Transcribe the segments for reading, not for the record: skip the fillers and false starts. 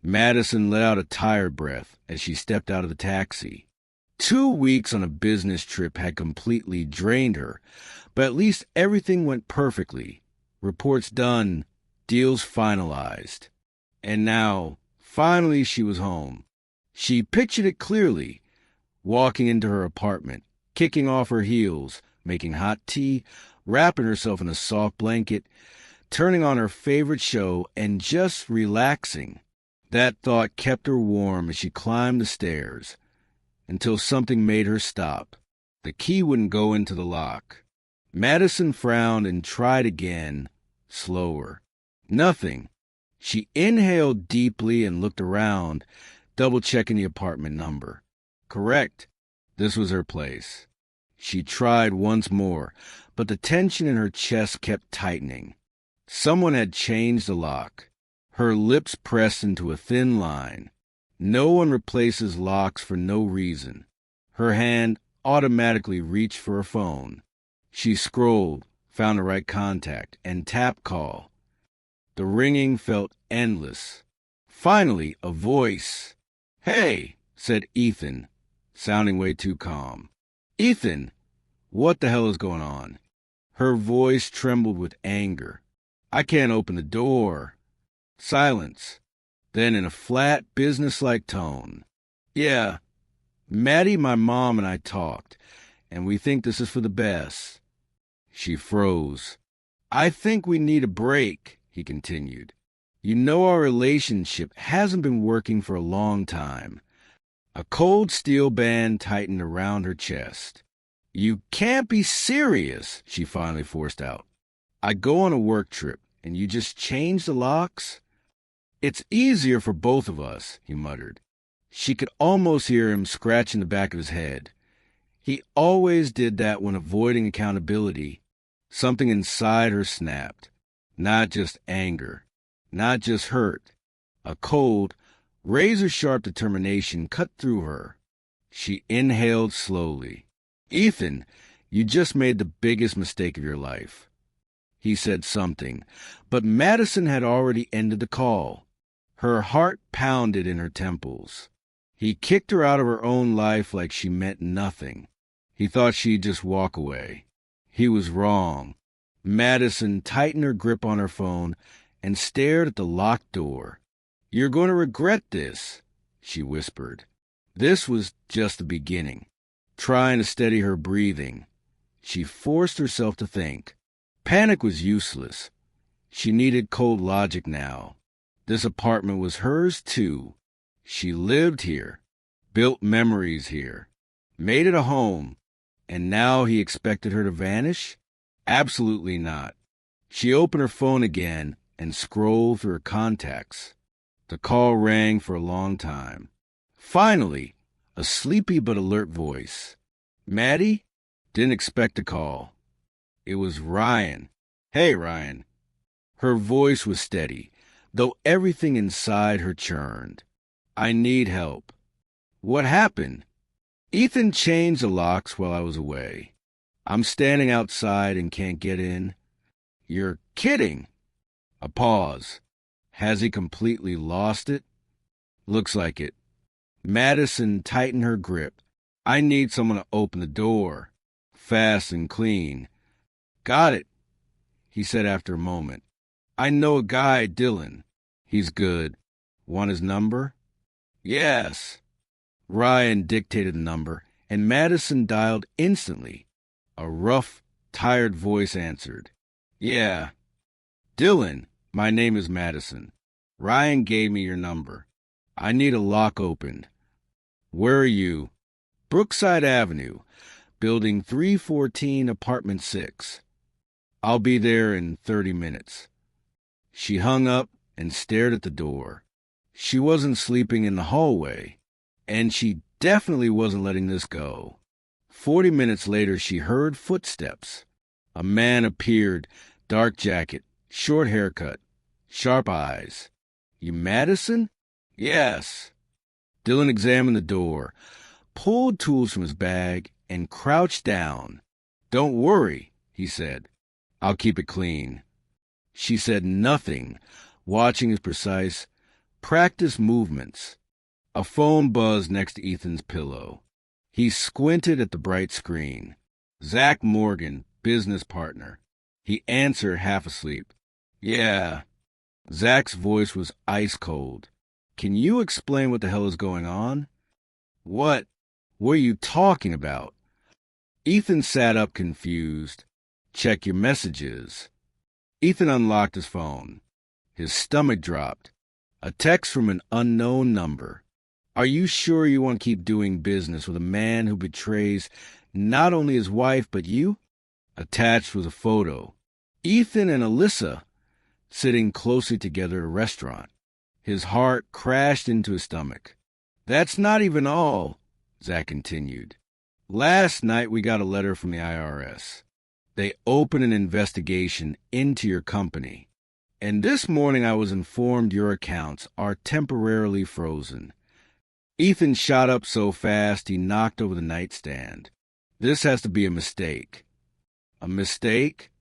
Madison let out a tired breath as she stepped out of the taxi. 2 weeks on a business trip had completely drained her, but at least everything went perfectly. Reports done, deals finalized. And now, finally she was home. She pictured it clearly, walking into her apartment, kicking off her heels, making hot tea, wrapping herself in a soft blanket, turning on her favorite show, and just relaxing. That thought kept her warm as she climbed the stairs, until something made her stop. The key wouldn't go into the lock. Madison frowned and tried again, slower. Nothing. She inhaled deeply and looked around, double-checking the apartment number. Correct. This was her place. She tried once more, but the tension in her chest kept tightening. Someone had changed the lock. Her lips pressed into a thin line. No one replaces locks for no reason. Her hand automatically reached for her phone. She scrolled, found the right contact, and tapped call. The ringing felt endless. Finally, a voice. "Hey," said Ethan, sounding way too calm. "Ethan, what the hell is going on?" Her voice trembled with anger. "I can't open the door." Silence. Then in a flat, businesslike tone. "Yeah, Maddie, my mom, and I talked, and we think this is for the best." She froze. "I think we need a break," he continued. "You know our relationship hasn't been working for a long time." A cold steel band tightened around her chest. "You can't be serious," she finally forced out. "I go on a work trip, and you just change the locks?" "It's easier for both of us," he muttered. She could almost hear him scratching the back of his head. He always did that when avoiding accountability. Something inside her snapped. Not just anger. Not just hurt. A cold, razor-sharp determination cut through her. She inhaled slowly. "Ethan, you just made the biggest mistake of your life." He said something, but Madison had already ended the call. Her heart pounded in her temples. He kicked her out of her own life like she meant nothing. He thought she'd just walk away. He was wrong. Madison tightened her grip on her phone and stared at the locked door. "You're going to regret this," she whispered. This was just the beginning. Trying to steady her breathing, she forced herself to think. Panic was useless. She needed cold logic now. This apartment was hers, too. She lived here, built memories here, made it a home, and now he expected her to vanish? Absolutely not. She opened her phone again and scrolled through her contacts. The call rang for a long time. Finally, a sleepy but alert voice. "Maddie?" Didn't expect a call. It was Ryan. "Hey, Ryan." Her voice was steady, though everything inside her churned. "I need help." "What happened?" "Ethan changed the locks while I was away. I'm standing outside and can't get in." "You're kidding." A pause. Has he completely lost it? Looks like it. Madison tightened her grip. "I need someone to open the door. Fast and clean." "Got it," he said after a moment. "I know a guy, Dylan. He's good. Want his number?" "Yes." Ryan dictated the number, and Madison dialed instantly. A rough, tired voice answered. "Yeah. Dylan, my name is Madison. Ryan gave me your number. I need a lock opened. Where are you?" "Brookside Avenue, building 314, apartment 6. I'll be there in 30 minutes. She hung up and stared at the door. She wasn't sleeping in the hallway, and she definitely wasn't letting this go. 40 minutes later, she heard footsteps. A man appeared, dark jacket, short haircut, sharp eyes. "You Madison?" "Yes." Dylan examined the door, pulled tools from his bag, and crouched down. "Don't worry," he said. "I'll keep it clean." She said nothing, watching his precise, Practice movements. A phone buzzed next to Ethan's pillow. He squinted at the bright screen. Zach Morgan, business partner. He answered half asleep. Yeah. Zach's voice was ice cold. Can you explain what the hell is going on? What? What are you talking about? Ethan sat up confused. Check your messages. Ethan unlocked his phone. His stomach dropped. A text from an unknown number. Are you sure you want to keep doing business with a man who betrays not only his wife but you? Attached was a photo. Ethan and Alyssa sitting closely together at a restaurant. His heart crashed into his stomach. That's not even all, Zach continued. Last night we got a letter from the IRS. They opened an investigation into your company. And this morning I was informed your accounts are temporarily frozen. Ethan shot up so fast he knocked over the nightstand. This has to be a mistake. A mistake?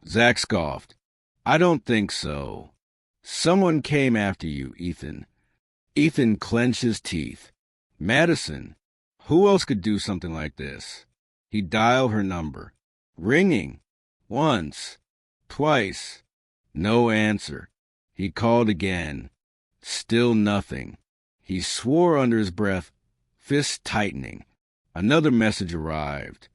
Zach scoffed. I don't think so. Someone came after you, Ethan. Ethan clenched his teeth. Madison. Who else could do something like this? He dialed her number. Ringing. Once. Twice. No answer. He called again. Still nothing. He swore under his breath, fists tightening. Another message arrived.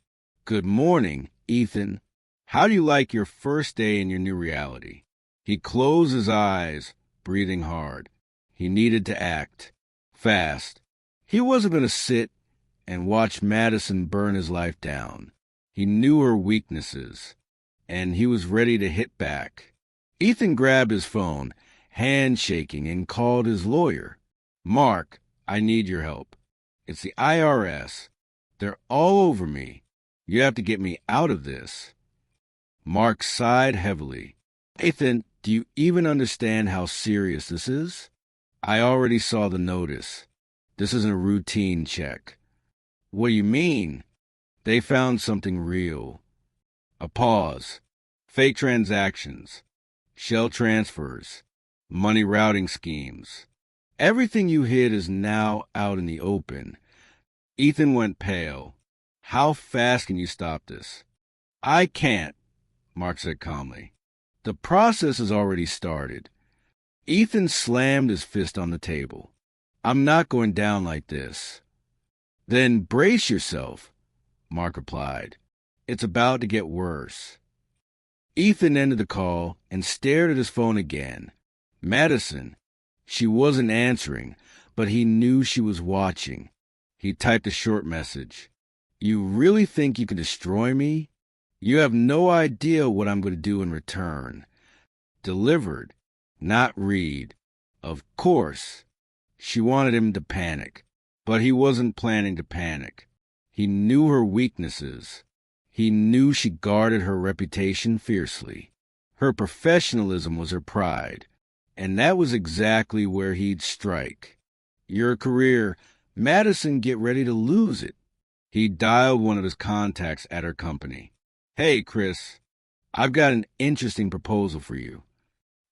Good morning, Ethan. How do you like your first day in your new reality? He closed his eyes, breathing hard. He needed to act. Fast. He wasn't going to sit and watch Madison burn his life down. He knew her weaknesses, and he was ready to hit back. Ethan grabbed his phone, hand shaking, and called his lawyer. Mark, I need your help. It's the IRS. They're all over me. You have to get me out of this. Mark sighed heavily. Ethan, do you even understand how serious this is? I already saw the notice. This isn't a routine check. What do you mean? They found something real. A pause. Fake transactions. Shell transfers. Money routing schemes. Everything you hid is now out in the open. Ethan went pale. How fast can you stop this? I can't, Mark said calmly. The process has already started. Ethan slammed his fist on the table. I'm not going down like this. Then brace yourself, Mark replied. It's about to get worse. Ethan ended the call and stared at his phone again. Madison. She wasn't answering, but he knew she was watching. He typed a short message. You really think you can destroy me? You have no idea what I'm going to do in return. Delivered, not read. Of course. She wanted him to panic, but he wasn't planning to panic. He knew her weaknesses. He knew she guarded her reputation fiercely. Her professionalism was her pride, and that was exactly where he'd strike. Your career, Madison, get ready to lose it. He dialed one of his contacts at her company. Hey, Chris, I've got an interesting proposal for you.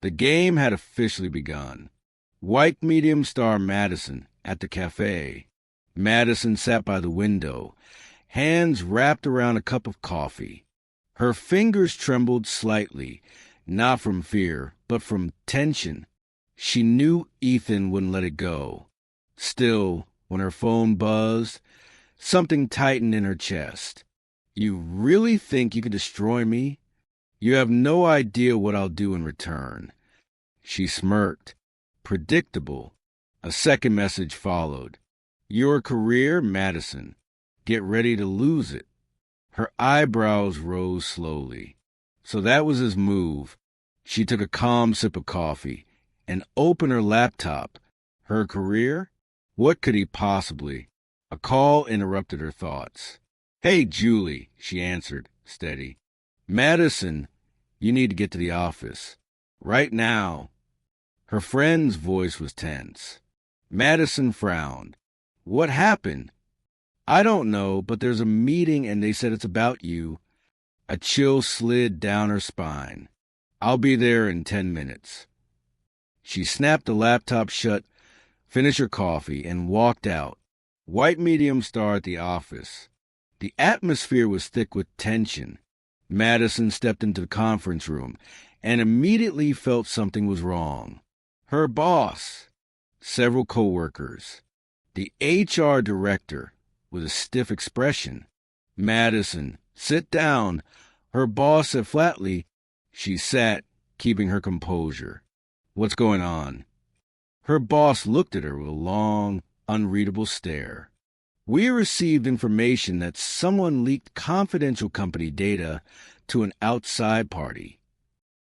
The game had officially begun. White medium star Madison at the cafe. Madison sat by the window, hands wrapped around a cup of coffee. Her fingers trembled slightly, not from fear, but from tension. She knew Ethan wouldn't let it go. Still, when her phone buzzed, something tightened in her chest. You really think you can destroy me? You have no idea what I'll do in return. She smirked. Predictable. A second message followed. Your career, Madison. Get ready to lose it. Her eyebrows rose slowly. So that was his move. She took a calm sip of coffee and opened her laptop. Her career? What could he possibly? A call interrupted her thoughts. Hey, Julie, she answered, steady. Madison, you need to get to the office. Right now. Her friend's voice was tense. Madison frowned. What happened? I don't know, but there's a meeting and they said it's about you. A chill slid down her spine. I'll be there in 10 minutes. She snapped the laptop shut, finished her coffee, and walked out. White medium star at the office. The atmosphere was thick with tension. Madison stepped into the conference room and immediately felt something was wrong. Her boss, several coworkers, the HR director with a stiff expression. Madison, sit down. Her boss said flatly. She sat, keeping her composure. What's going on? Her boss looked at her with a long, unreadable stare. We received information that someone leaked confidential company data to an outside party.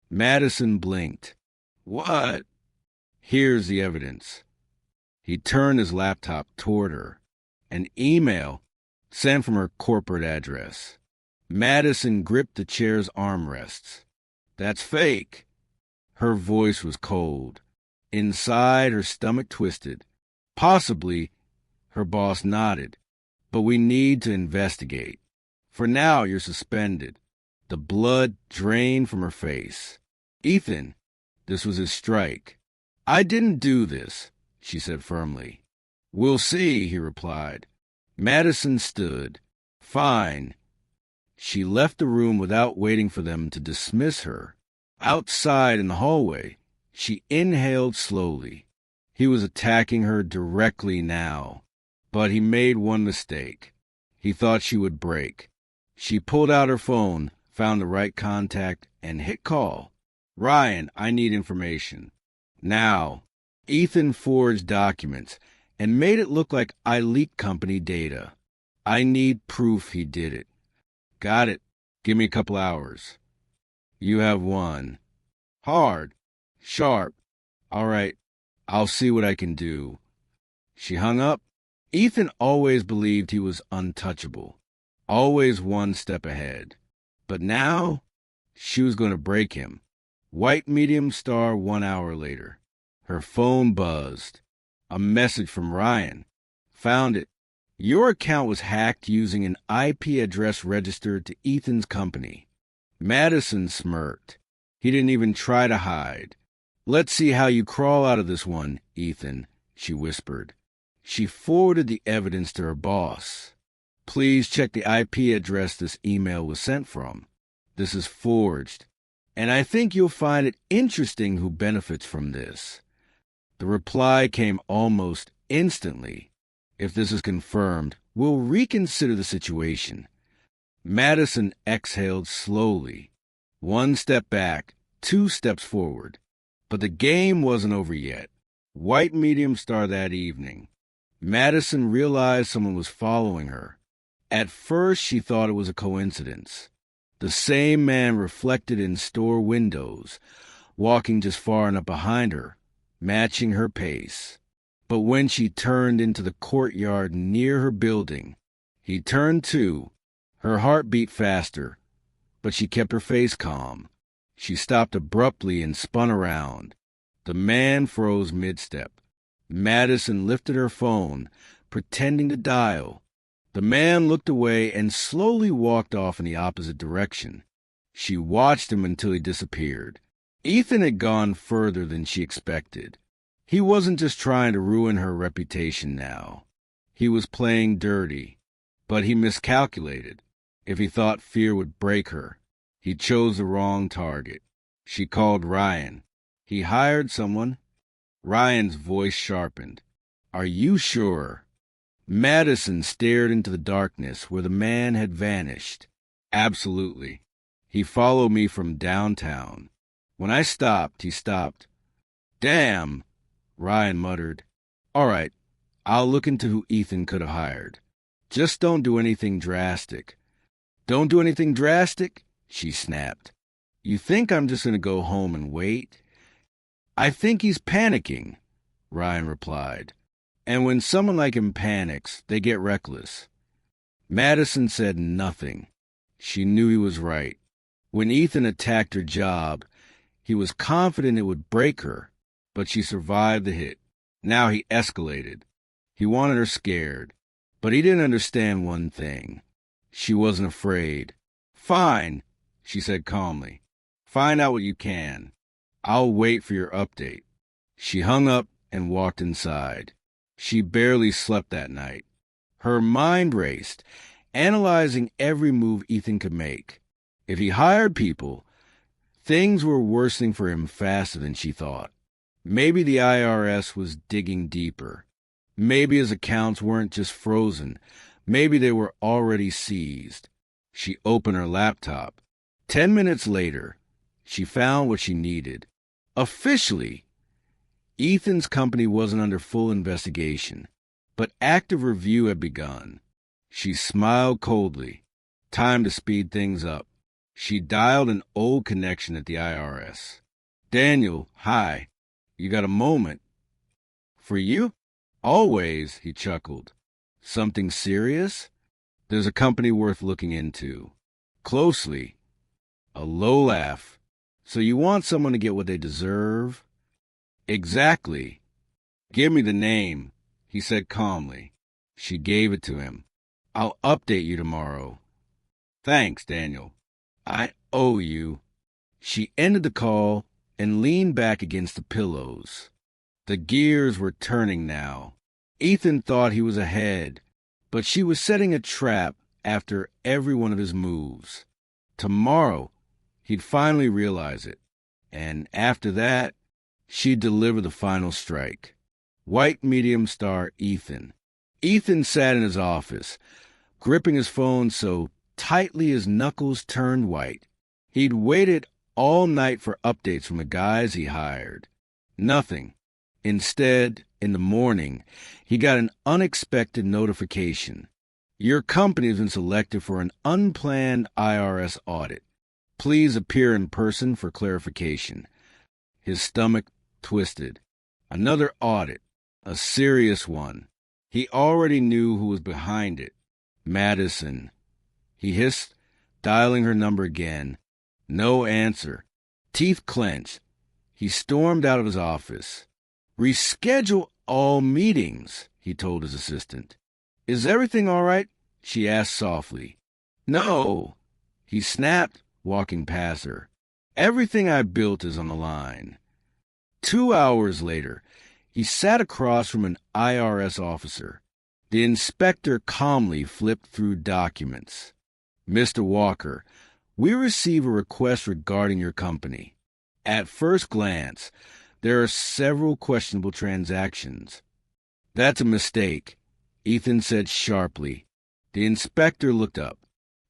Madison blinked. What? Here's the evidence. He turned his laptop toward her. An email sent from her corporate address. Madison gripped the chair's armrests. That's fake. Her voice was cold. Inside, her stomach twisted. Possibly, her boss nodded. But we need to investigate. For now, you're suspended. The blood drained from her face. Ethan, this was his strike. I didn't do this, she said firmly. We'll see, he replied. Madison stood. Fine. She left the room without waiting for them to dismiss her. Outside in the hallway, she inhaled slowly. He was attacking her directly now. But he made one mistake. He thought she would break. She pulled out her phone, found the right contact, and hit call. Ryan, I need information. Now. Ethan forged documents and made it look like I leaked company data. I need proof he did it. Got it. Give me a couple hours. You have one. Hard. Sharp. All right. I'll see what I can do. She hung up. Ethan always believed he was untouchable, always one step ahead. But now, she was going to break him. White medium star 1 hour later. Her phone buzzed. A message from Ryan. Found it. Your account was hacked using an IP address registered to Ethan's company. Madison smirked. He didn't even try to hide. Let's see how you crawl out of this one, Ethan, she whispered. She forwarded the evidence to her boss. Please check the IP address this email was sent from. This is forged, and I think you'll find it interesting who benefits from this. The reply came almost instantly. If this is confirmed, we'll reconsider the situation. Madison exhaled slowly. 1 step back, 2 steps forward. But the game wasn't over yet. White medium star that evening. Madison realized someone was following her. At first, she thought it was a coincidence. The same man reflected in store windows, walking just far enough behind her, matching her pace. But when she turned into the courtyard near her building, he turned too. Her heart beat faster, but she kept her face calm. She stopped abruptly and spun around. The man froze mid-step. Madison lifted her phone, pretending to dial. The man looked away and slowly walked off in the opposite direction. She watched him until he disappeared. Ethan had gone further than she expected. He wasn't just trying to ruin her reputation now. He was playing dirty. But he miscalculated. If he thought fear would break her, he chose the wrong target. She called Ryan. He hired someone. Ryan's voice sharpened. Are you sure? Madison stared into the darkness where the man had vanished. Absolutely. He followed me from downtown. When I stopped, he stopped. Damn, Ryan muttered. All right, I'll look into who Ethan could have hired. Just don't do anything drastic. Don't do anything drastic? She snapped. You think I'm just going to go home and wait? I think he's panicking, Ryan replied. And when someone like him panics, they get reckless. Madison said nothing. She knew he was right. When Ethan attacked her job, he was confident it would break her, but she survived the hit. Now he escalated. He wanted her scared, but he didn't understand one thing. She wasn't afraid. Fine, she said calmly. Find out what you can. I'll wait for your update. She hung up and walked inside. She barely slept that night. Her mind raced, analyzing every move Ethan could make. If he hired people, things were worsening for him faster than she thought. Maybe the IRS was digging deeper. Maybe his accounts weren't just frozen. Maybe they were already seized. She opened her laptop. 10 minutes later, she found what she needed. Officially, Ethan's company wasn't under full investigation, but active review had begun. She smiled coldly. Time to speed things up. She dialed an old connection at the IRS. "Daniel, hi. You got a moment?" "For you?" "Always," he chuckled. "Something serious?" "There's a company worth looking into." "Closely." A low laugh. "So you want someone to get what they deserve?" "Exactly." "Give me the name," he said calmly. She gave it to him. "I'll update you tomorrow." "Thanks, Daniel. I owe you." She ended the call and leaned back against the pillows. The gears were turning now. Ethan thought he was ahead, but she was setting a trap after every one of his moves. Tomorrow, he'd finally realize it. And after that, she'd deliver the final strike. White medium star Ethan. Ethan sat in his office, gripping his phone so tightly his knuckles turned white. He'd waited all night for updates from the guys he hired. Nothing. Instead, in the morning, he got an unexpected notification. "Your company has been selected for an unplanned IRS audit. Please appear in person for clarification." His stomach twisted. Another audit. A serious one. He already knew who was behind it. Madison. He hissed, dialing her number again. No answer. Teeth clenched. He stormed out of his office. "Reschedule all meetings," he told his assistant. "Is everything all right?" she asked softly. "No," he snapped, walking past her. "Everything I built is on the line." 2 hours later, he sat across from an IRS officer. The inspector calmly flipped through documents. "Mr. Walker, we receive a request regarding your company. At first glance, there are several questionable transactions." "That's a mistake," Ethan said sharply. The inspector looked up.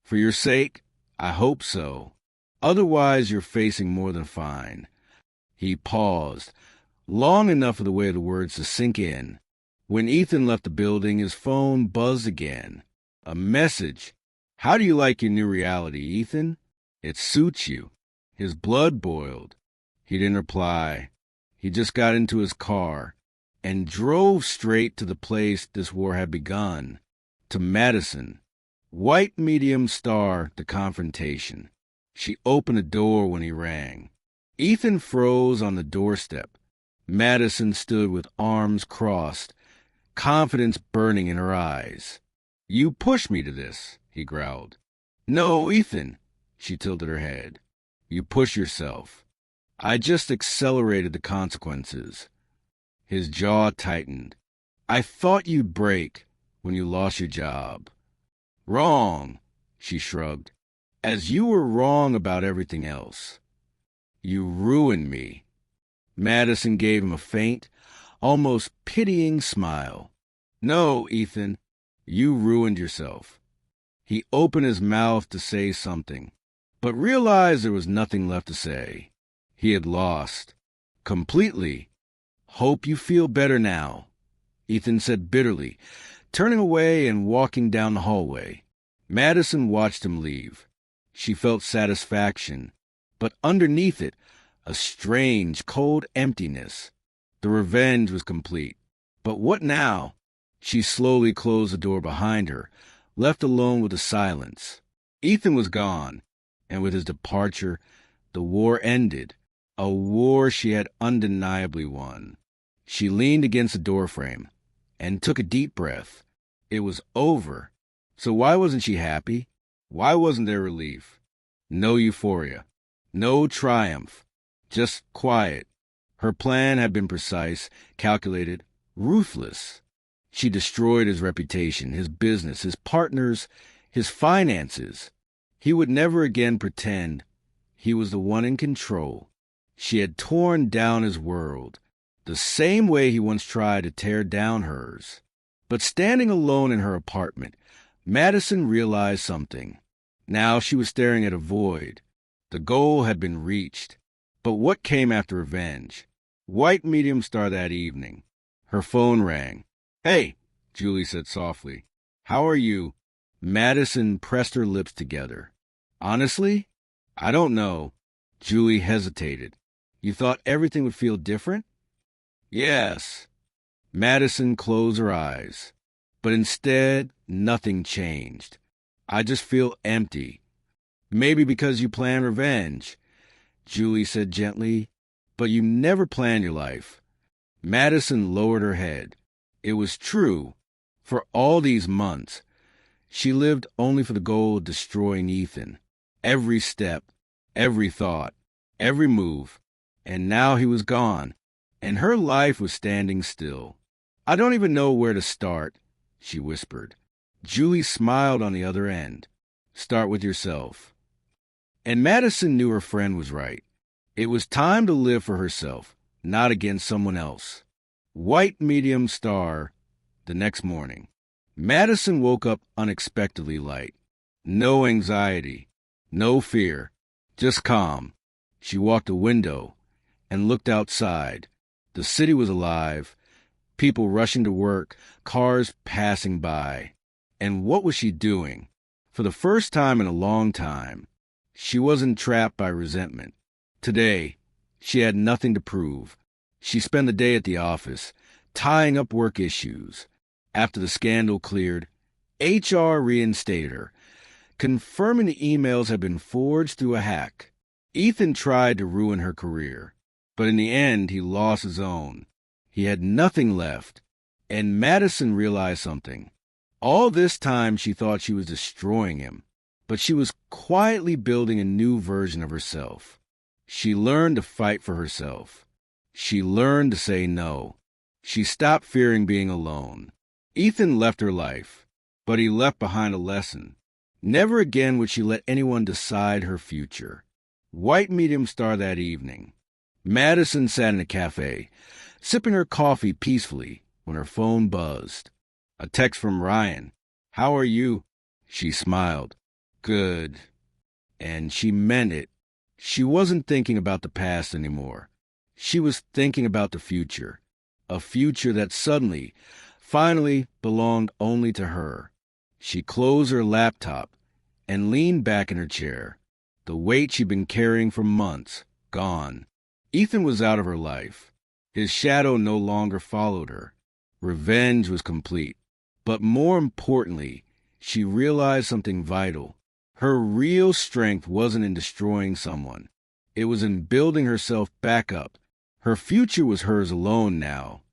"For your sake, I hope so. Otherwise, you're facing more than fine." He paused, long enough for the weight of the words to sink in. When Ethan left the building, his phone buzzed again. A message. "How do you like your new reality, Ethan? It suits you." His blood boiled. He didn't reply. He just got into his car and drove straight to the place this war had begun, to Madison. White medium star, the confrontation. She opened the door when he rang. Ethan froze on the doorstep. Madison stood with arms crossed, confidence burning in her eyes. "You pushed me to this," he growled. "No, Ethan." She tilted her head. "You push yourself. I just accelerated the consequences." His jaw tightened. "I thought you'd break when you lost your job." "Wrong," she shrugged, "as you were wrong about everything else. You ruined me." Madison gave him a faint, almost pitying smile. "No, Ethan, you ruined yourself." He opened his mouth to say something, but realized there was nothing left to say. He had lost. Completely. "Hope you feel better now," Ethan said bitterly, turning away and walking down the hallway. Madison watched him leave. She felt satisfaction, but underneath it, a strange, cold emptiness. The revenge was complete. But what now? She slowly closed the door behind her, left alone with the silence. Ethan was gone, and with his departure, the war ended, a war she had undeniably won. She leaned against the doorframe and took a deep breath. It was over. So why wasn't she happy? Why wasn't there relief? No euphoria. No triumph. Just quiet. Her plan had been precise, calculated, ruthless. She destroyed his reputation, his business, his partners, his finances. He would never again pretend he was the one in control. She had torn down his world, the same way he once tried to tear down hers. But standing alone in her apartment, Madison realized something. Now she was staring at a void. The goal had been reached. But what came after revenge? White medium star that evening. Her phone rang. "Hey," Julie said softly. "How are you?" Madison pressed her lips together. "Honestly, I don't know." Julie hesitated. "You thought everything would feel different?" "Yes." Madison closed her eyes. But instead, nothing changed. "I just feel empty." "Maybe because you plan revenge," Julie said gently, "but you never plan your life." Madison lowered her head. It was true. For all these months, she lived only for the goal of destroying Ethan. Every step, every thought, every move. And now he was gone, and her life was standing still. "I don't even know where to start," she whispered. Julie smiled on the other end. "Start with yourself." And Madison knew her friend was right. It was time to live for herself, not against someone else. White medium star the next morning. Madison woke up unexpectedly light. No anxiety, no fear, just calm. She walked to a window and looked outside. The city was alive, people rushing to work, cars passing by. And what was she doing? For the first time in a long time, she wasn't trapped by resentment. Today, she had nothing to prove. She spent the day at the office, tying up work issues. After the scandal cleared, HR reinstated her, confirming the emails had been forged through a hack. Ethan tried to ruin her career, but in the end, he lost his own. He had nothing left, and Madison realized something. All this time, she thought she was destroying him, but she was quietly building a new version of herself. She learned to fight for herself. She learned to say no. She stopped fearing being alone. Ethan left her life, but he left behind a lesson. Never again would she let anyone decide her future. White medium star that evening. Madison sat in a cafe, sipping her coffee peacefully when her phone buzzed. A text from Ryan. "How are you?" She smiled. "Good." And she meant it. She wasn't thinking about the past anymore. She was thinking about the future. A future that suddenly, finally belonged only to her. She closed her laptop and leaned back in her chair. The weight she'd been carrying for months, gone. Ethan was out of her life. His shadow no longer followed her. Revenge was complete. But more importantly, she realized something vital. Her real strength wasn't in destroying someone. It was in building herself back up. Her future was hers alone now.